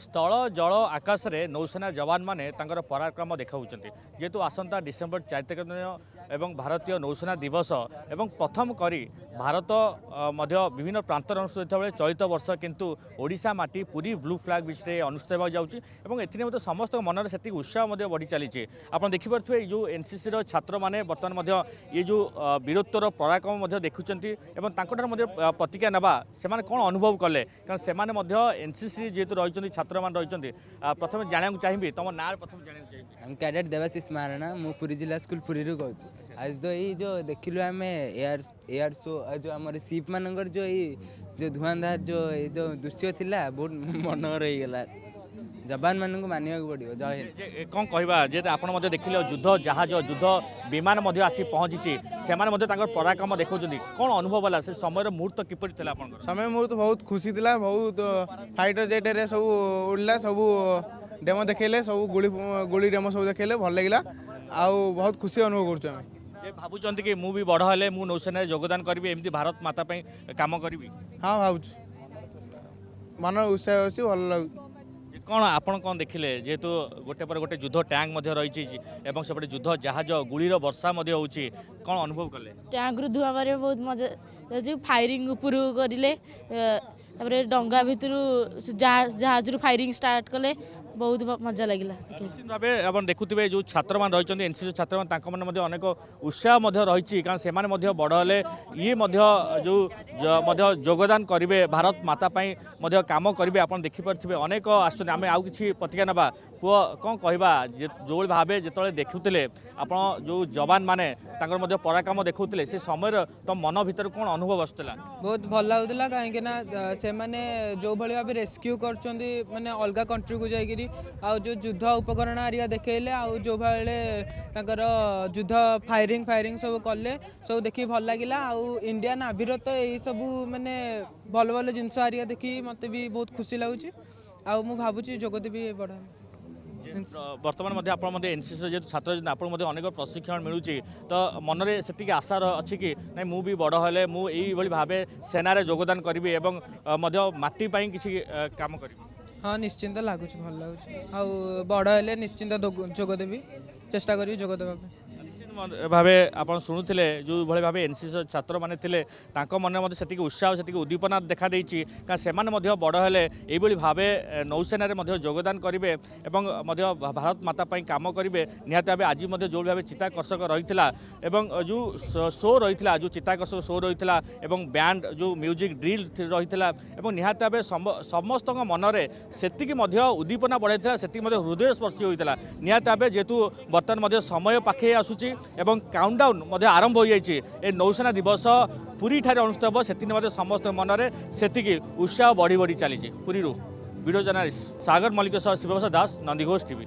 स्थल जल आकाश रे नौसेना जवान माने तांकर पराक्रम देखाउछन्ति जेतु आसंता डिसेम्बर 4 तारिख दिन एवं भारतीय नौसेना दिवस एवं प्रथम करी भारत मध्य विभिन्न प्रांतर अनुष्ठित बेले चलित वर्ष किंतु ओडिशा माटी पूरी ब्लू फ्लैग विषय अनुष्ठित होगा जाउछि एवं एथिने मते समस्त मन से उत्साह मध्य बढ़ी चली आप देखिपे जो एनसीसी रो छात्र माने वर्तमान मध्य ये जो वीरत्वर पराक्रम मध्य देखुछन्ति एवं तांकोटार मध्य प्रतिज्ञा नेबा से कौन अनुभव कले कारण से एनसीसी जेतु रही छात्र मान रही प्रथम जाना चाहिए तुम ना प्रथम जाना चाहिए हम कैडेट देवाशीष महाराणा मु पुरी जिला स्कूल पुरी रू कहूँ आज तो ये जो देखिलु आम एयर शो जो आम सीप मानकर जो जो धुआंधार जो दृश्य थिला बहुत मनोहर हो गला जवान मान को मानिया पड़ो जय हिंद कौन कहवा जे आप देखिले युद्ध जहाज युद्ध विमान आसी पहुंची से पराक्रम देखा कौन अनुभव है से समय मुहूर्त किपरि थिला आपन समय मुहूर्त बहुत खुशी थिला बहुत फाइटर जेट रे सब उड़ला सब डेमो देखले सब गुली डेमो सब देखले भल लगिला आउ बहुत खुशी अनुभव कर भावुं कि मु भी बड़ हेले मु नौसेना योगदान करी एमती भारत माता काम करी हाँ भावुँ मन उत्साह अच्छी भल लगे कौन आपन कौन देखिले जेहेतु गोटे पर गोटे युद्ध टैंक रही सेपटे युद्ध जहाज गुलीर वर्षा होची कौन अनुभव कले टैंक रु धुआ मारे बहुत मजा फायरिंग ऊपर करले डंगा भितर जहाज रु फायरिंग स्टार्ट कले बहुत मजा लगिला निश्चित भाव आप देखुवे जो छात्र मान रही एनसीसी छात्र मैंने अनेक उत्साह रही कारण से बड़ हेले ये जो योगदान करेंगे भारत माता काम करेंगे आप देखिपे अनेक आम आउ कि प्रतिज्ञा ना पुआ कौन कहवा जो भाव जो देखुले आप जो जवान मैंने पराक्रम देखुले से समय तो मन भर कौन अनुभव आसूला बहुत भल लगुला कहीं से जो भाव रेस्क्यू कर माने अलग कंट्री को जाकि आउ जो युद्ध उपकरण आरिया देखले आउ जो भाले युद्ध फायरिंग सब कले सब देखी भल लगिला आउ इंडिया नाभीर तो यही सब माने भल भल जिनस आरिया देखी मत भी बहुत खुशी लगुच आउ मु भावुची जोगदेवी बड़ा बर्तमान एनसीसी जेहतु छात्र आपको अनेक प्रशिक्षण मिलूँ तो मन में से आशा अच्छी कि नहीं मु भी बड़ हेले मुझे भाव सेना योगदान करी माटी किसी काम करी हाँ निश्चिंत लगुच भल लगुच आउ बड़ हेले निश्चिंत जोगदेवी चेष्टा करी जोगदेवा भाव आप शुणुले जो भाई भाव एनसीसी छात्र मैंने मन में से उत्साह से उद्दीपना देखा देती कारण से बड़ हेले ये भाव नौसेना योगदान करेंगे भारत माता काम करेंगे निहत भाव आज जो भाव चित्ताकर्षक रही है जो शो रही जो चित्ताकर्षक शो रही है बैंड जो म्यूजिक ड्रिल रही निहत भाव समस्त मन में से उद्दीपना बढ़ाई से हृदय स्पर्शी होता निहत भाव जेहेतु बर्तमान समय पाखे आसूँ एवं काउंटडाउन आरंभ हो जाए ए नौसेना दिवस पुरी ठारे अनुष्ठित हे से समस्त मन में से उत्साह बढ़ी बढ़ी चली पुरी वीडियो जर्नलिस्ट सागर मल्लिक शिवप्रसाद दास नंदीघोष टीवी।